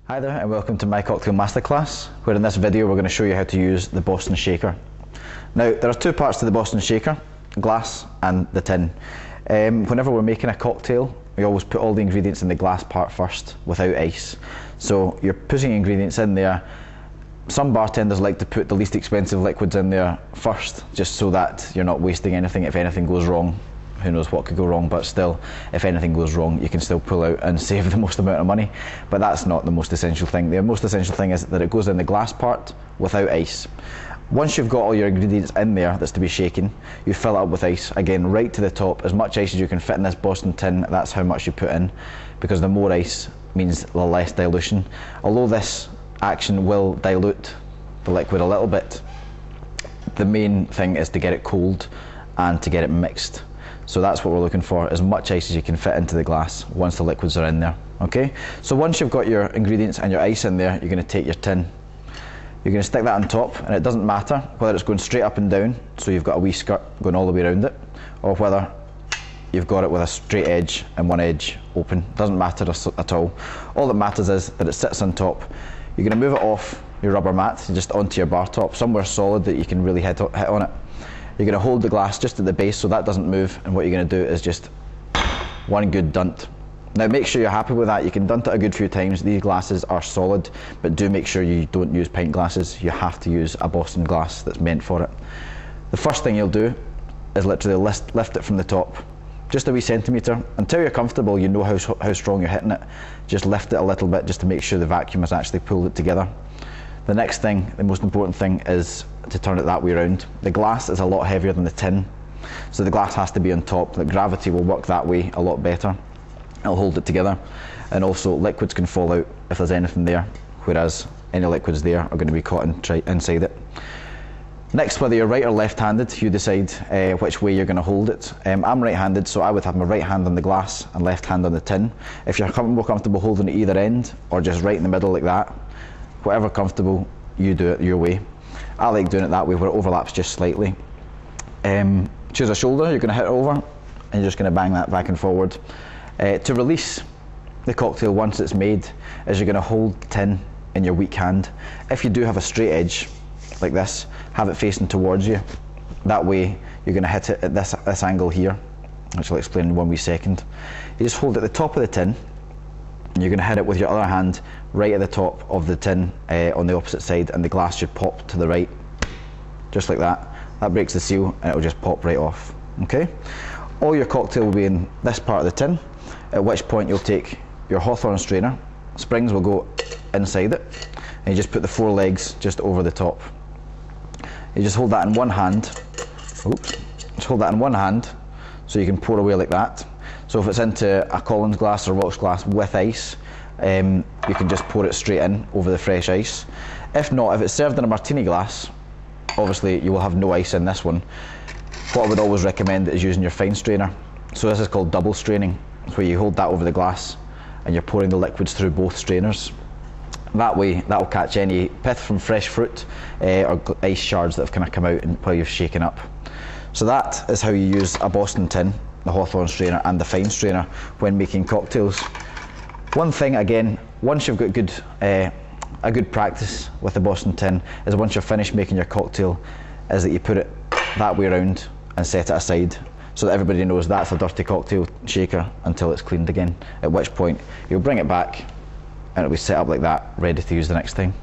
Hi there and welcome to my cocktail masterclass, where in this video we're going to show you how to use the Boston shaker. Now there are two parts to the Boston shaker, glass and the tin. Whenever we're making a cocktail, we always put all the ingredients in the glass part first without ice. So you're putting ingredients in there. Some bartenders like to put the least expensive liquids in there first, just so that you're not wasting anything. If anything goes wrong, who knows what could go wrong, but still, if anything goes wrong, you can still pull out and save the most amount of money. But that's not the most essential thing. The most essential thing is that it goes in the glass part without ice. Once you've got all your ingredients in there that's to be shaken, you fill it up with ice, again right to the top, as much ice as you can fit in this Boston tin. That's how much you put in, because the more ice means the less dilution. Although this action will dilute the liquid a little bit, the main thing is to get it cold and to get it mixed. So that's what we're looking for, as much ice as you can fit into the glass once the liquids are in there. Okay, so once you've got your ingredients and your ice in there, you're going to take your tin, you're going to stick that on top, and it doesn't matter whether it's going straight up and down, so you've got a wee skirt going all the way around it, or whether you've got it with a straight edge and one edge open. Doesn't matter at all. All that matters is that it sits on top. You're going to move it off your rubber mat just onto your bar top, somewhere solid that you can really hit on it. You're going to hold the glass just at the base so that doesn't move, and what you're going to do is just one good dunt. Now make sure you're happy with that. You can dunt it a good few times. These glasses are solid, but do make sure you don't use pint glasses. You have to use a Boston glass that's meant for it. The first thing you'll do is literally lift it from the top, just a wee centimetre. Until you're comfortable, you know how strong you're hitting it. Just lift it a little bit just to make sure the vacuum has actually pulled it together. The next thing, the most important thing, is to turn it that way around. The glass is a lot heavier than the tin, so the glass has to be on top. The gravity will work that way a lot better. It'll hold it together, and also liquids can fall out if there's anything there, whereas any liquids there are going to be caught inside it. Next, whether you're right or left-handed, you decide which way you're going to hold it. I'm right-handed, so I would have my right hand on the glass and left hand on the tin. If you're more comfortable holding it either end, or just right in the middle like that, whatever comfortable, you do it your way. I like doing it that way where it overlaps just slightly. Choose a shoulder, you're going to hit it over, and you're just going to bang that back and forward. To release the cocktail once it's made, is you're going to hold the tin in your weak hand. If you do have a straight edge like this, have it facing towards you. That way you're going to hit it at this angle here, which I'll explain in 1 wee second. You just hold it at the top of the tin, and you're going to hit it with your other hand right at the top of the tin on the opposite side, and the glass should pop to the right, just like that. That breaks the seal and it'll just pop right off. Okay? All your cocktail will be in this part of the tin, at which point you'll take your hawthorn strainer, springs will go inside it, and you just put the 4 legs just over the top. You just hold that in one hand, just hold that in one hand so you can pour away like that. So if it's into a Collins glass or rocks glass with ice, you can just pour it straight in over the fresh ice. If not, if it's served in a martini glass, obviously you will have no ice in this one. What I would always recommend is using your fine strainer. So this is called double straining. It's where you hold that over the glass and you're pouring the liquids through both strainers. That way, that will catch any pith from fresh fruit or ice shards that have kind of come out while you've shaken up. So that is how you use a Boston tin, the hawthorn strainer and the fine strainer, when making cocktails. One thing again, once you've got a good practice with the Boston tin, is once you're finished making your cocktail, is that you put it that way around and set it aside, so that everybody knows that's a dirty cocktail shaker until it's cleaned again, at which point you'll bring it back and it'll be set up like that, ready to use the next time.